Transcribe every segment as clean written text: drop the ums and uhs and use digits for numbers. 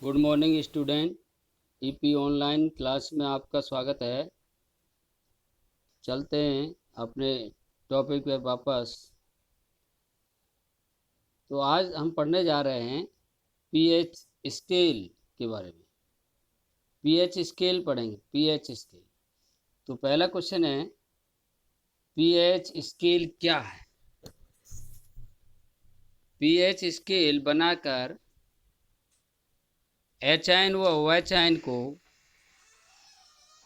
Good morning student. EP online class में आपका स्वागत है। चलते हैं अपने टॉपिक पे वापस। तो आज हम पढ़ने जा रहे हैं पीएच स्केल के बारे में। पीएच स्केल पढ़ेंगे, पीएच स्केल। तो पहला क्वेश्चन है, पीएच स्केल क्या है? पीएच स्केल बनाकर एच आयन व ओ एच आयन को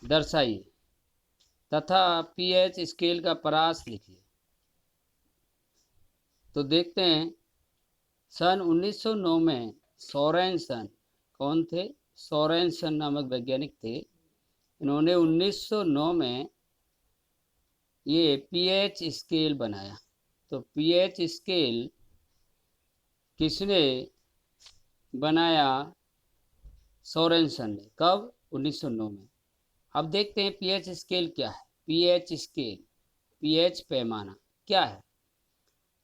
दर्शाइए तथा पीएच स्केल का परास लिखिए। तो देखते हैं, सन 1909 में सोरेनसन, कौन थे? सोरेनसन नामक वैज्ञानिक थे। इन्होंने 1909 में ये पीएच स्केल बनाया। तो पीएच स्केल किसने बनाया? सोरेनसन ने। कब? 1909 में। अब देखते हैं पीएच स्केल क्या है। पीएच स्केल, पीएच पैमाना क्या है?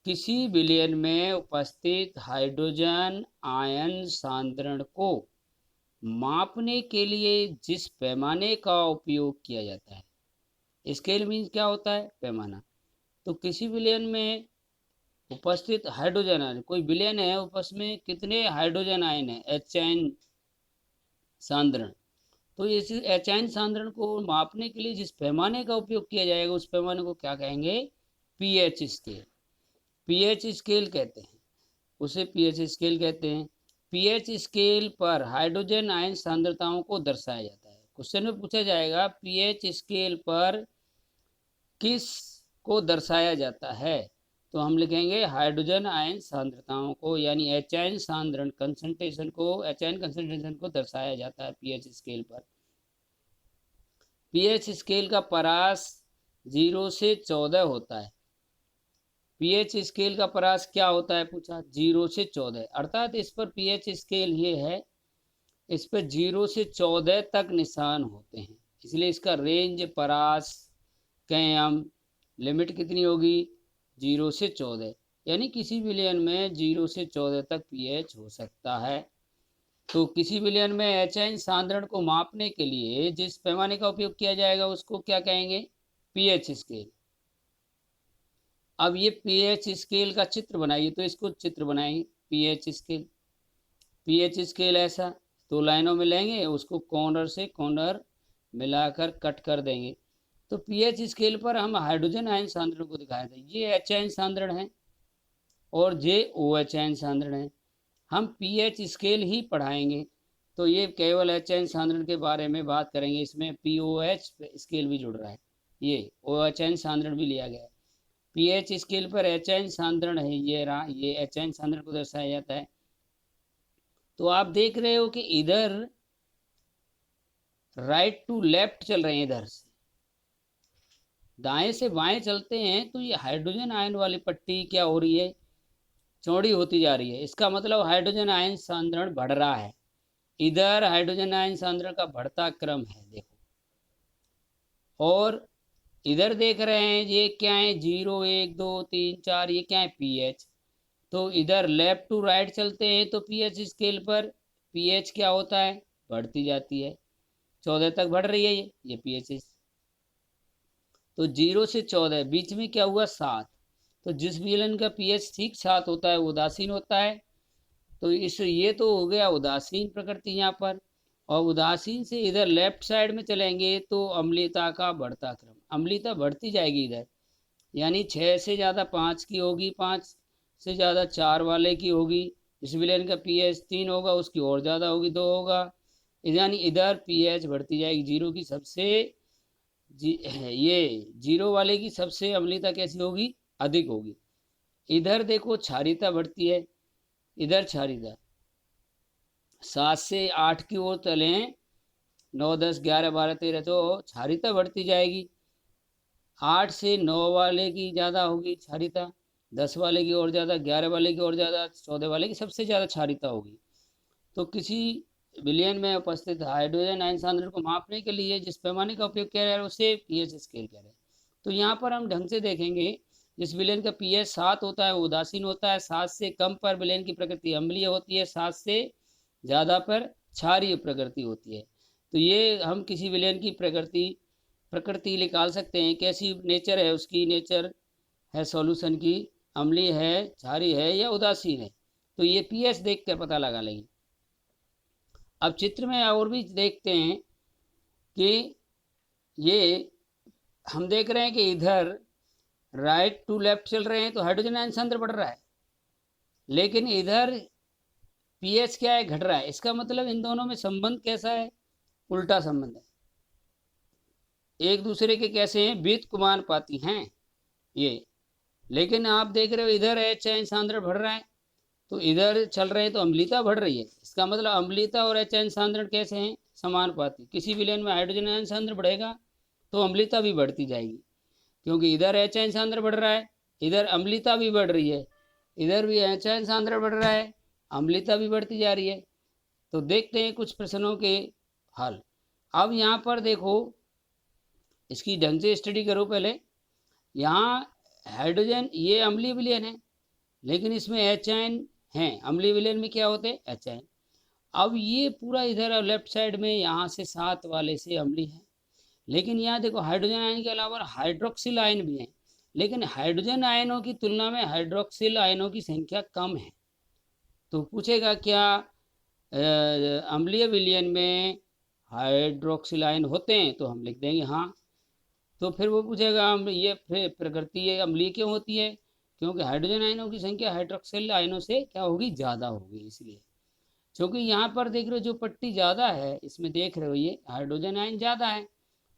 किसी विलयन में उपस्थित हाइड्रोजन आयन सांद्रण को मापने के लिए जिस पैमाने का उपयोग किया जाता है। स्केल मीन्स क्या होता है? पैमाना। तो किसी विलयन में उपस्थित हाइड्रोजन आयन, कोई विलयन है उसमें कितने हाइड्रोजन आयन है, एच आयन सांद्रण। तो इस एच आयन सांद्रण को मापने के लिए जिस पैमाने का उपयोग किया जाएगा उस पैमाने को क्या कहेंगे? PH scale. पीएच स्केल कहते हैं उसे, पीएच स्केल कहते हैं। पीएच स्केल पर हाइड्रोजन आयन सांद्रताओं को दर्शाया जाता है। क्वेश्चन में पूछा जाएगा पीएच स्केल पर किस को दर्शाया जाता है, तो हम लिखेंगे हाइड्रोजन आयन सांद्रताओं को, यानी एच आयन सांद्रण कंसंट्रेशन को, एच आयन कंसंट्रेशन को दर्शाया जाता है पीएच स्केल पर। पीएच स्केल का परास 0 से 14 होता है। पीएच स्केल का परास क्या होता है पूछा? 0 से 14, अर्थात इस पर पीएच स्केल ये है, इस पर 0 से 14 तक निशान होते हैं, इसलिए इसका रेंज परास कहें हम। लिमिट कितनी होगी? 0 से 14, यानी किसी विलयन में 0 से 14 तक पीएच हो सकता है। तो किसी विलयन में एच आयन सांद्रण को मापने के लिए जिस पैमाने का उपयोग किया जाएगा उसको क्या कहेंगे? PH scale. अब ये पीएच स्केल का चित्र बनाइए, तो इसको चित्र बनाएंगे पीएच स्केल। पीएच स्केल ऐसा 2 लाइनों में लेंगे, उसको कॉर्नर से कॉर्नर मिलाकर कट कर देंगे। तो पीएच स्केल पर हम हाइड्रोजन आयन सांद्रण को दिखाए थे, ये एच आयन सांद्रण है और जे ओ एच आयन सांद्रण है। हम पीएच स्केल ही पढ़ाएंगे, तो ये केवल एच आयन सांद्रण के बारे में बात करेंगे। इसमें पीओएच स्केल भी जुड़ रहा है, ये ओ एच आयन सांद्रण भी लिया गया है। पीएच स्केल पर एच आयन सांद्रण है, ये रहा, ये एच आयन सांद्रण को दर्शाया जाता है। तो आप देख रहे हो कि इधर राइट टू लेफ्ट चल रहे हैं, इधर से दाएं से बाएं चलते हैं, तो ये हाइड्रोजन आयन वाली पट्टी क्या हो रही है? चौड़ी होती जा रही है। इसका मतलब हाइड्रोजन आयन सांद्रण बढ़ रहा है। इधर हाइड्रोजन आयन सांद्रण का बढ़ता क्रम है, देखो। और इधर देख रहे हैं ये क्या है? 0 1 2 3 4, ये क्या है? पीएच। तो इधर लेफ्ट टू राइट चलते हैं तो पीएच स्केल पर पीएच क्या होता है? बढ़ती जाती है, 14 तक बढ़ रही है ये पीएच। तो 0 से 14 बीच में क्या हुआ? 7। तो जिस विलयन का पीएच ठीक 7 होता है वो उदासीन होता है। तो इस ये तो हो गया उदासीन प्रकृति यहाँ पर। और उदासीन से इधर लेफ्ट साइड में चलेंगे तो अम्लीयता का बढ़ता क्रम, अम्लीयता बढ़ती जाएगी इधर, यानी 6 से ज़्यादा 5 की होगी, 5 से ज़्यादा 4 वाले की होगी। इस विलयन का पीएच 3 होगा, उसकी और ज़्यादा होगी, 2 होगा, यानी इधर पीएच बढ़ती जाएगी। जीरो की सबसे ये 0 वाले की सबसे अम्लीयता कैसी होगी? अधिक होगी। इधर देखो क्षारीयता बढ़ती है, इधर क्षारीयता 7 से 8 की ओर चलें, 9 10 11 12 13, तो क्षारीयता बढ़ती जाएगी। 8 से 9 वाले की ज़्यादा होगी क्षारीयता, 10 वाले की और ज़्यादा, 11 वाले की और ज़्यादा, 14 वाले की सबसे ज़्यादा क्षारीयता होगी। तो किसी विलयन में उपस्थित हाइड्रोजन आयन सांद्रण को मापने के लिए जिस पैमाने का उपयोग किया जा रहा है उसे पीएच स्केल कह रहे हैं। तो यहाँ पर हम ढंग से देखेंगे, जिस विलयन का पीएच 7 होता है वो उदासीन होता है, 7 से कम पर विलयन की प्रकृति अम्लीय होती है, 7 से ज़्यादा पर क्षारीय प्रकृति होती है। तो ये हम किसी विलयन की प्रकृति निकाल सकते हैं, कैसी नेचर है उसकी, नेचर है सॉल्यूशन की, अम्लीय है, क्षारीय है या उदासीन है। तो ये पीएच देख कर पता लगा लेंगे। अब चित्र में और भी देखते हैं कि ये हम देख रहे हैं कि इधर राइट टू लेफ्ट चल रहे हैं तो हाइड्रोजन आयन सांद्र बढ़ रहा है, लेकिन इधर पीएच क्या है, घट रहा है। इसका मतलब इन दोनों में संबंध कैसा है, उल्टा संबंध है, एक दूसरे के कैसे हैं, व्युत्क्रमानुपाती हैं ये। लेकिन आप देख रहे हो इधर एच आयन सांद्रण बढ़ रहा है तो इधर चल रहे हैं तो अम्लीयता बढ़ रही है। इसका मतलब अम्लीयता और एच आयन सांद्रण कैसे हैं, समानुपाती। किसी विलयन में हाइड्रोजन आयन सांद्रण बढ़ेगा तो अम्लीयता भी बढ़ती जाएगी, क्योंकि इधर एच आयन सांद्रण बढ़ रहा है, इधर अम्लीयता भी बढ़ रही है, इधर भी एच आयन सांद्रण बढ़ रहा है, अम्लीयता भी बढ़ती जा रही है। तो देखते हैं कुछ प्रश्नों के हल। अब यहाँ पर देखो, इसकी ढंग से स्टडी करो पहले। यहाँ हाइड्रोजन ये अम्लीय विलयन है, लेकिन इसमें एच आयन है। अम्लीय विलयन में क्या होते हैं, एच आयन। अब ये पूरा इधर लेफ्ट साइड में यहाँ से 7 वाले से अम्लीय है, लेकिन यहाँ देखो हाइड्रोजन आयन के अलावा हाइड्रोक्सिल आयन भी हैं, लेकिन हाइड्रोजन आयनों की तुलना में हाइड्रोक्सिल आयनों की संख्या कम है। तो पूछेगा क्या अम्लीय विलयन में हाइड्रोक्सिल आयन होते हैं, तो हम लिख देंगे हाँ। तो फिर वो पूछेगा ये फिर प्रकृति ये अम्लीय क्यों होती है, क्योंकि हाइड्रोजन आयनों की संख्या हाइड्रोक्सिल आयनों से क्या होगी, ज़्यादा होगी। इसलिए क्योंकि यहाँ पर देख रहे हो जो पट्टी ज़्यादा है, इसमें देख रहे हो ये हाइड्रोजन आयन ज़्यादा है,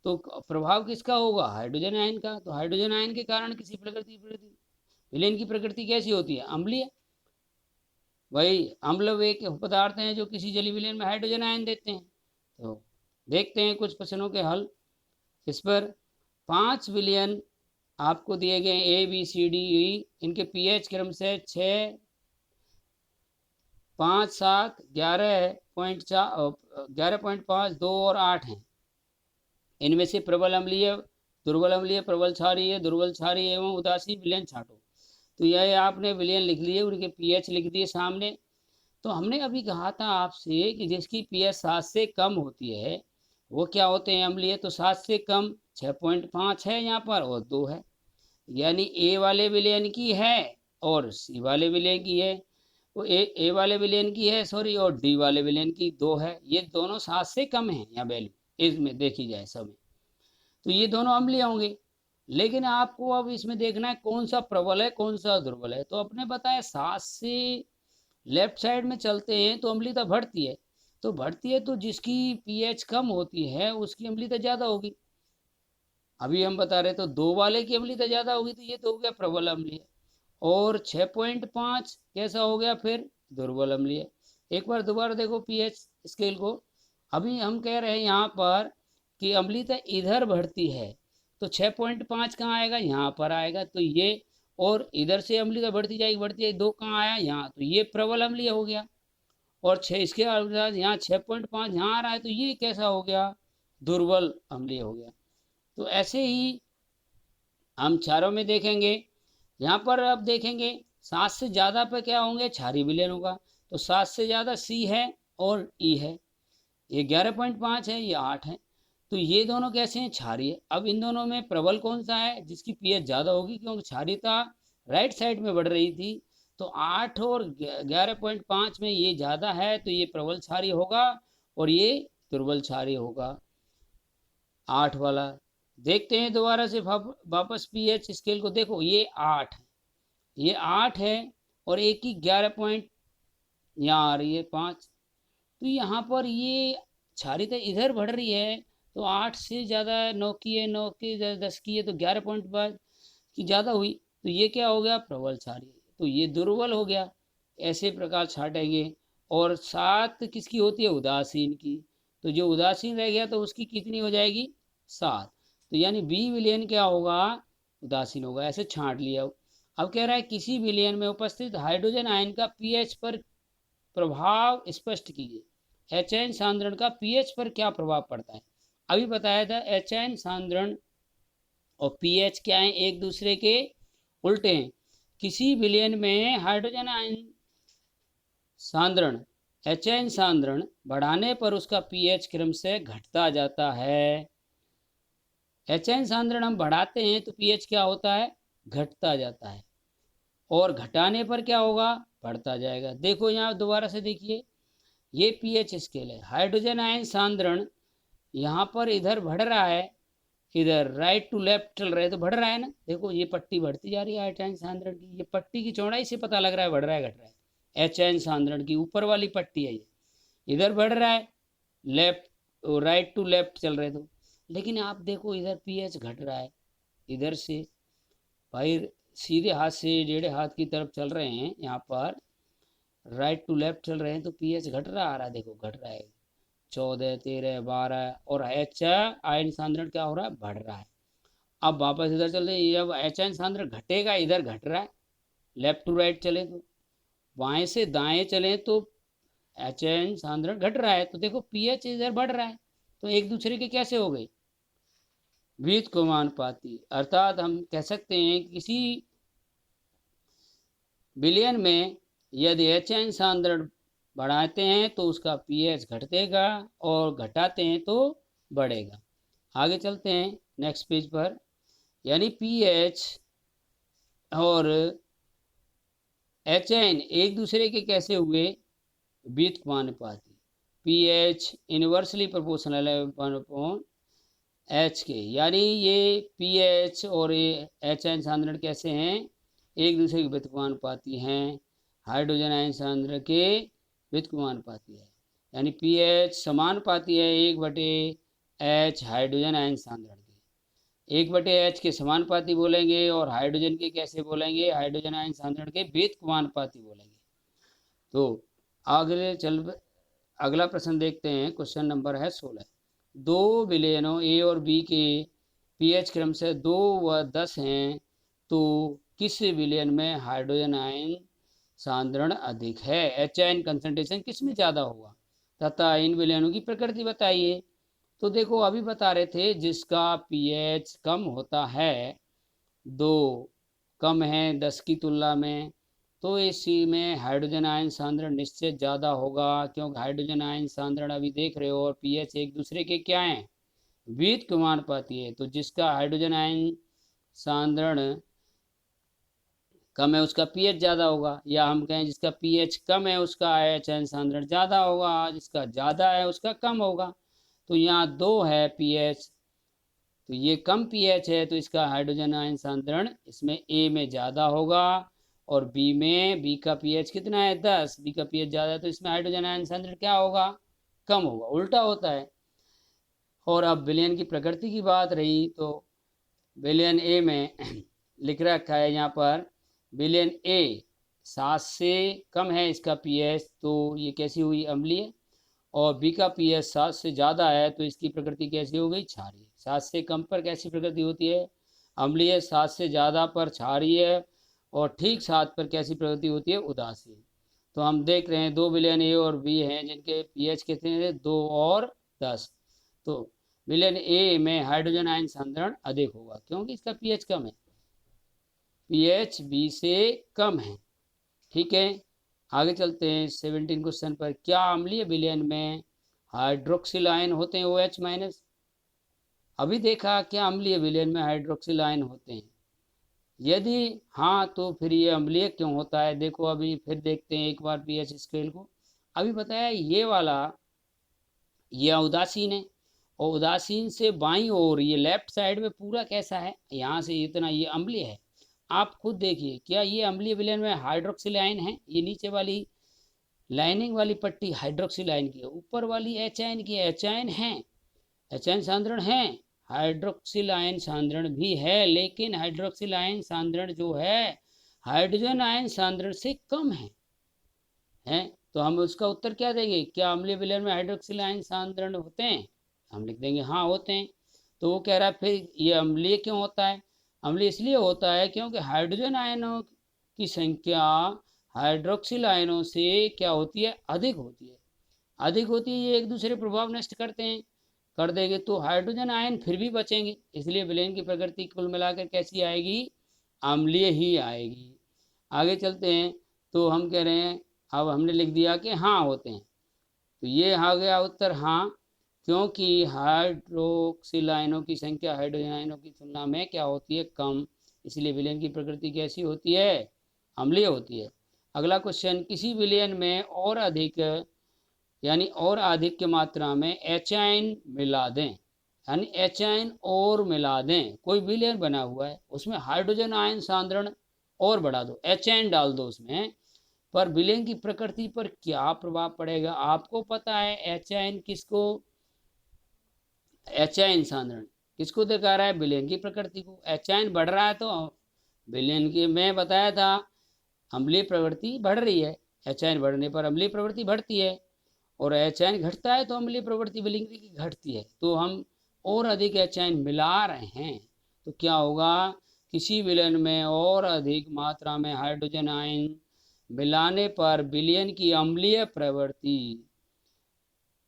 तो प्रभाव किसका होगा, हाइड्रोजन आयन का। तो हाइड्रोजन आयन के कारण किसी विलयन की प्रकृति कैसी होती है, अम्लीय। वही अम्ल वे के पदार्थ हैं जो किसी जलीय विलयन में हाइड्रोजन आयन देते हैं। तो देखते हैं कुछ प्रश्नों के हल इस पर। 5 विलयन आपको दिए गए A B C D E, इनके पीएच क्रम से 6, 5, 7, 11.5, 2 और 8 हैं। इनमें से प्रबल अम्लीय, दुर्बल अम्लीय, प्रबल क्षारीय, दुर्बल क्षारीय एवं उदासीन विलयन छांटो। तो यह आपने विलयन लिख लिए, उनके पीएच लिख दिए सामने। तो हमने अभी कहा था आपसे कि जिसकी पीएच 7 से कम होती है वो क्या होते हैं, अम्लीय। तो 7 से कम 6.5 है यहाँ पर और 2 है, यानी ए वाले विलयन की है और सी वाले विलयन की है। वो ए वाले विलयन की है सॉरी, और डी वाले विलयन की 2 है। ये दोनों 7 से कम है यहाँ वैल्यू, इसमें देखी जाए सब में, तो ये दोनों अम्लीय होंगे। लेकिन आपको अब इसमें देखना है कौन सा प्रबल है कौन सा दुर्बल है। तो अपने बताया 7 से लेफ्ट साइड में चलते हैं तो अम्लीयता बढ़ती है, तो बढ़ती है तो जिसकी पीएच कम होती है उसकी अम्लीयता ज़्यादा होगी। अभी हम बता रहे तो 2 वाले की अम्लीयता ज़्यादा होगी, तो ये तो हो गया प्रबल अम्लीय। और 6.5 कैसा हो गया फिर, दुर्बल अम्लीय। एक बार दोबारा देखो पीएच स्केल को। अभी हम कह रहे हैं यहाँ पर कि अम्लीयता इधर बढ़ती है, तो 6.5 कहाँ आएगा, यहाँ पर आएगा। तो ये, और इधर से अम्लीयता बढ़ती जाएगी, बढ़ती जाएगी, 2 कहाँ आया, यहाँ। तो ये प्रबल अम्लीय हो गया। और 6 इसके अनुसार यहाँ 6.5 यहाँ आ रहा है, तो ये कैसा हो गया, दुर्बल अम्लीय हो गया। तो ऐसे ही हम चारों में देखेंगे। यहाँ पर अब देखेंगे 7 से ज़्यादा पे क्या होंगे, क्षारीय विलयन होगा। तो 7 से ज़्यादा सी है और ई है, ये 11.5 है, ये 8 है। तो ये दोनों कैसे हैं, क्षारीय। अब इन दोनों में प्रबल कौन सा है, जिसकी पीएच ज़्यादा होगी, क्योंकि क्षारीयता राइट साइड में बढ़ रही थी। तो 8 और 11.5 में ये ज़्यादा है, तो ये प्रबल क्षारीय होगा और ये दुर्बल क्षारीय होगा, 8 वाला। देखते हैं दोबारा से वापस पीएच स्केल को देखो, ये 8 है, ये 8 है, और एक ही 11 पॉइंट यहाँ आ रही है 5। तो यहाँ पर ये क्षारीयता इधर बढ़ रही है, तो 8 से ज़्यादा 9 की है, 9 की 10 की है, तो 11.5 की ज़्यादा हुई। तो ये क्या हो गया, प्रबल क्षारीय। तो ये दुर्बल हो गया। ऐसे प्रकार छाटेंगे। और 7 किसकी होती है, उदासीन की। तो जो उदासीन रह गया तो उसकी कितनी हो जाएगी, 7। तो यानी बी विलयन क्या होगा, उदासीन होगा। ऐसे छांट लिया। अब कह रहा है किसी विलयन में उपस्थित हाइड्रोजन आयन का पीएच पर प्रभाव स्पष्ट कीजिए। एच आयन सांद्रण का पीएच पर क्या प्रभाव पड़ता है। अभी बताया था एच आयन सांद्रण और पीएच क्या है, एक दूसरे के उल्टे हैं। किसी विलयन में हाइड्रोजन आयन सांद्रण HN सांद्रण बढ़ाने पर उसका pH क्रम से घटता जाता है। HN सांद्रण हम बढ़ाते हैं तो pH क्या होता है, घटता जाता है, और घटाने पर क्या होगा, बढ़ता जाएगा। देखो यहाँ दोबारा से देखिए, ये pH स्केल है। हाइड्रोजन आयन सांद्रण यहाँ पर इधर बढ़ रहा है, इधर राइट टू लेफ्ट चल रहे हैं तो बढ़ रहा है ना। देखो ये पट्टी बढ़ती जा रही है HN सांद्रण की, ये पट्टी की चौड़ाई से पता लग रहा है बढ़ रहा है घट रहा है। HN सांद्रण की ऊपर वाली पट्टी है, ये इधर बढ़ रहा है, लेफ्ट राइट टू लेफ्ट चल रहे तो। लेकिन आप देखो इधर pH घट रहा है, इधर से भाई सीधे हाथ से टेढ़े हाथ की तरफ चल रहे हैं, यहाँ पर राइट टू लेफ्ट चल रहे हैं तो pH घट रहा आ रहा है, देखो घट रहा है 14, 13, 12, और H आयन सांद्रण क्या हो रहा है, बढ़ रहा है। अब वापस इधर चल रहे, जब H आयन सांद्रण घटेगा, इधर घट रहा है, लेफ्ट टू राइट चले तो, बाएं से दाएं चले तो H आयन सांद्रण घट रहा है, तो देखो pH इधर बढ़ रहा है, तो एक दूसरे के कैसे हो गए, व्युत्क्रमानुपाती। अर्थात हम कह सकते हैं कि किसी विलयन में यदि HN सांद्रण बढ़ाते हैं तो उसका pH घटेगा, और घटाते हैं तो बढ़ेगा। आगे चलते हैं नेक्स्ट पेज पर। यानी pH और HN एक दूसरे के कैसे हुए, व्युत्क्रमानुपाती। pH इनवर्सली प्रोपोर्शनल है 1/H के, यानी ये pH और ये HN सांद्रण कैसे हैं, एक दूसरे के व्युत्क्रमानुपाती हैं। हाइड्रोजन आयन सांद्रण के व्युत्क्रमानुपाती है, यानी pH समानुपाती है 1/H हाइड्रोजन आयन सांद्रण के। 1/H के समानुपाती बोलेंगे, और हाइड्रोजन के कैसे बोलेंगे, हाइड्रोजन आयन सांद्रण के व्युत्क्रमानुपाती बोलेंगे। तो अगला प्रश्न देखते हैं, क्वेश्चन नंबर है 16। दो विलयनों ए और बी के pH क्रम से 2 व 10 हैं, तो किस विलयन में हाइड्रोजन आयन सांद्रण अधिक है, H आयन कंसंट्रेशन किस में ज़्यादा होगा, तथा इन विलयनों की प्रकृति बताइए। तो देखो अभी बता रहे थे जिसका pH कम होता है, 2 कम है 10 की तुलना में, तो इसी में हाइड्रोजन आयन सांद्रण निश्चित ज़्यादा होगा, क्योंकि हाइड्रोजन आयन सांद्रण अभी देख रहे हो और pH एक दूसरे के क्या हैं, व्युत्क्रमानुपाती है। तो जिसका हाइड्रोजन आयन सांद्रण कम है उसका pH ज़्यादा होगा, या हम कहें जिसका pH कम है उसका H आयन सांद्रण ज़्यादा होगा, जिसका ज़्यादा है उसका कम होगा। तो यहाँ 2 है pH, तो ये कम pH है, तो इसका हाइड्रोजन आयन सांद्रण इसमें A में ज़्यादा होगा, और B का pH कितना है 10, B का pH ज़्यादा है, तो इसमें हाइड्रोजन आयन सांद्रण क्या होगा, कम होगा, उल्टा होता है। और अब विलयन की प्रकृति की बात रही, तो विलयन ए में लिख रखा है यहाँ पर, विलयन ए 7 से कम है इसका pH, तो ये कैसी हुई, अम्लीय। और बी का pH 7 से ज़्यादा है, तो इसकी प्रकृति कैसी हो गई, क्षारीय। 7 से कम पर कैसी प्रकृति होती है, अम्लीय। 7 से ज़्यादा पर क्षारीय, और ठीक 7 पर कैसी प्रकृति होती है, उदासीन। तो हम देख रहे हैं 2 विलयन ए और बी हैं जिनके pH कितने हैं, 2 और 10। तो विलयन ए में हाइड्रोजन आयन सांद्रण अधिक होगा, क्योंकि इसका pH कम है, pH बी से कम है। ठीक है, आगे चलते हैं 17 क्वेश्चन पर। क्या अम्लीय विलयन में हाइड्रोक्सिल आयन होते हैं OH-? अभी देखा क्या अम्लीय विलयन में हाइड्रोक्सिल आयन होते हैं, यदि हाँ तो फिर ये अम्लीय क्यों होता है। देखो अभी फिर देखते हैं एक बार pH स्केल को। अभी बताया ये वाला, ये उदासीन है, और उदासीन से बाईं ओर ये लेफ्ट साइड में पूरा कैसा है, यहाँ से इतना ये अम्लीय है। आप खुद देखिए, क्या ये अम्लीय विलयन में हाइड्रोक्सिल आयन है, ये नीचे वाली लाइनिंग वाली पट्टी हाइड्रोक्सिल आयन की है, ऊपर वाली H आयन की है। H आयन है, H आयन सांद्रण है, हाइड्रोक्सिल आयन सांद्रण भी है, लेकिन हाइड्रोक्सिल आयन सांद्रण जो है हाइड्रोजन आयन सांद्रण से कम है। तो हम उसका उत्तर क्या देंगे, क्या अम्लीय विलयन में हाइड्रोक्सिल आयन सांद्रण होते हैं, हम लिख देंगे हाँ होते हैं। तो वो कह रहा है फिर ये अम्लीय क्यों होता है, अम्लीय इसलिए होता है क्योंकि हाइड्रोजन आयनों की संख्या हाइड्रोक्सिल आयनों से क्या होती है, अधिक होती है। अधिक होती है, ये एक दूसरे प्रभाव नष्ट करते हैं, कर देंगे तो हाइड्रोजन आयन फिर भी बचेंगे, इसलिए विलयन की प्रकृति कुल मिलाकर कैसी आएगी, अम्लीय ही आएगी। आगे चलते हैं, तो हम कह रहे हैं, अब हमने लिख दिया कि हाँ होते हैं। तो ये आ गया उत्तर हाँ, क्योंकि हाइड्रोक्सिल आयनों की संख्या हाइड्रोजन आयनों की तुलना में क्या होती है, कम, इसलिए विलयन की प्रकृति कैसी होती है, अम्लीय होती है। अगला क्वेश्चन, किसी विलयन में और अधिक यानी और अधिक की मात्रा में एचाइन मिला दें, यानी एचाइन और मिला दें, कोई विलयन बना हुआ है उसमें हाइड्रोजन आयन सांद्रण और बढ़ा दो, एचाइन डाल दो उसमें, पर विलयन की प्रकृति पर क्या प्रभाव पड़ेगा, आपको पता है एचाइन किसको, एचाइन सांद्रण किसको दिखा रहा है, विलयन की प्रकृति को। एचाइन बढ़ रहा है तो विलयन की मैं बताया था अम्लीय प्रवृत्ति बढ़ रही है, एचाइन बढ़ने पर अम्लीय प्रवृत्ति बढ़ती है, और एचाइन घटता है तो अम्लीय प्रवृत्ति विलयन की घटती है। तो हम और अधिक एचाइन मिला रहे हैं तो क्या होगा, किसी विलयन में और अधिक मात्रा में हाइड्रोजन आयन मिलाने पर विलयन की अम्लीय प्रवृत्ति,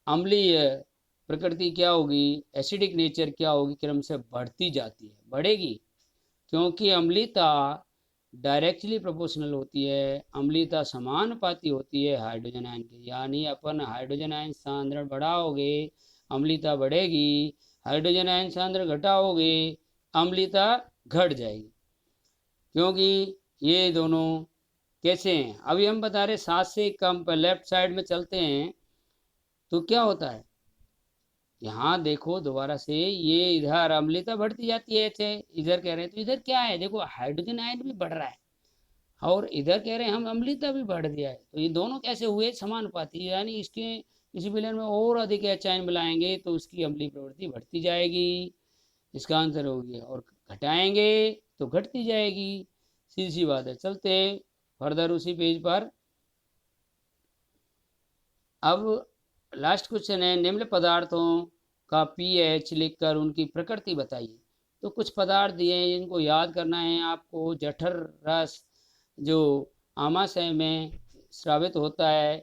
अम्लीय प्रकृति क्या होगी, एसिडिक नेचर क्या होगी, क्रम से बढ़ती जाती है, बढ़ेगी, क्योंकि अम्लीयता डायरेक्टली प्रोपोर्शनल होती है, अम्लीयता समानुपाती होती है हाइड्रोजन आयन की, यानी अपन हाइड्रोजन आयन सांद्रण बढ़ाओगे अम्लीयता बढ़ेगी, हाइड्रोजन आयन सांद्रण घटाओगे अम्लीयता घट जाएगी, क्योंकि ये दोनों कैसे हैं अभी हम बता रहे, 7 से कम पर लेफ्ट साइड में चलते हैं तो क्या होता है, यहाँ देखो दोबारा से, ये इधर अम्लीयता बढ़ती जाती है, इधर कह रहे हैं तो इधर क्या है, देखो हाइड्रोजन आयन भी बढ़ रहा है और इधर कह रहे हैं हम अम्लीयता भी बढ़ दिया है, तो ये दोनों कैसे हुए, समानुपाती, यानी इसके किसी विलयन में और अधिक एचाइन मिलाएंगे तो उसकी अम्लीय प्रवृत्ति बढ़ती जाएगी, इसका आंसर हो गया, और घटाएंगे तो घटती जाएगी, सीधी सी बात है। चलते फर्दर उसी पेज पर। अब लास्ट क्वेश्चन है, निम्न पदार्थों का पीएच लिखकर उनकी प्रकृति बताइए। तो कुछ पदार्थ दिए हैं इनको याद करना है आपको, जठर रस जो आमाशय में स्रावित होता है,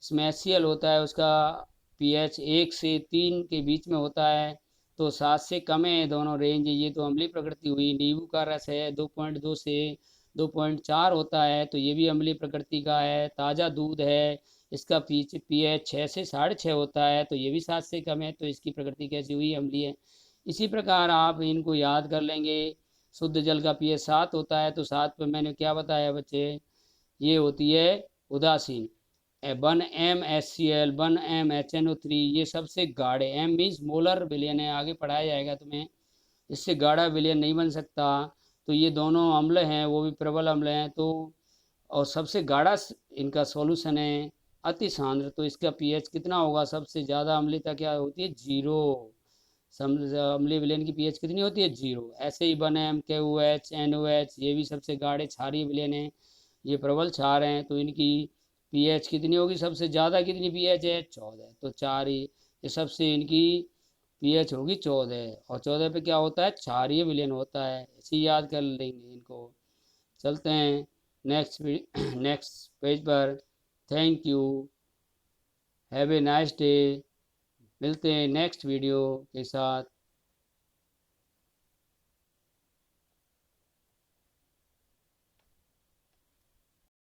इसमें HCl होता है, उसका pH 1 से 3 के बीच में होता है, तो 7 से कम है दोनों रेंज, ये तो अम्लीय प्रकृति हुई। नींबू का रस है 2.2 से 2.4 होता है, तो ये भी अम्लीय प्रकृति का है। ताज़ा दूध है, इसका pH 6 से 6.5 होता है, तो ये भी 7 से कम है, तो इसकी प्रकृति कैसी हुई, अम्लीय। इसी प्रकार आप इनको याद कर लेंगे। शुद्ध जल का pH 7 होता है, तो 7 पर मैंने क्या बताया बच्चे, ये होती है उदासीन। 1M HCl 1M HNO3 ये सबसे गाढ़े, M मीन्स मोलर विलयन है, आगे पढ़ाया जाएगा तुम्हें, इससे गाढ़ा विलयन नहीं बन सकता। तो ये दोनों अम्ल हैं, वो भी प्रबल अम्ल हैं, तो और सबसे गाढ़ा इनका सॉल्यूशन है अति सांद्र, तो इसका pH कितना होगा, सबसे ज़्यादा अम्लीयता क्या होती है, 0, अम्लीय विलयन की pH कितनी होती है, 0। ऐसे ही 1M KOH NOH ये भी सबसे गाढ़े क्षारीय विलयन है, ये प्रबल क्षार हैं, तो इनकी pH कितनी होगी, सबसे ज़्यादा कितनी pH है, 14, तो 4 ही, ये सबसे इनकी pH होगी 14, और 14 पे क्या होता है, क्षारीय विलयन होता है, इसे याद कर लेंगे इनको। चलते हैं नेक्स्ट नेक्स्ट पेज पर। Thank you, have a nice day, मिलते हैं नेक्स्ट वीडियो के साथ।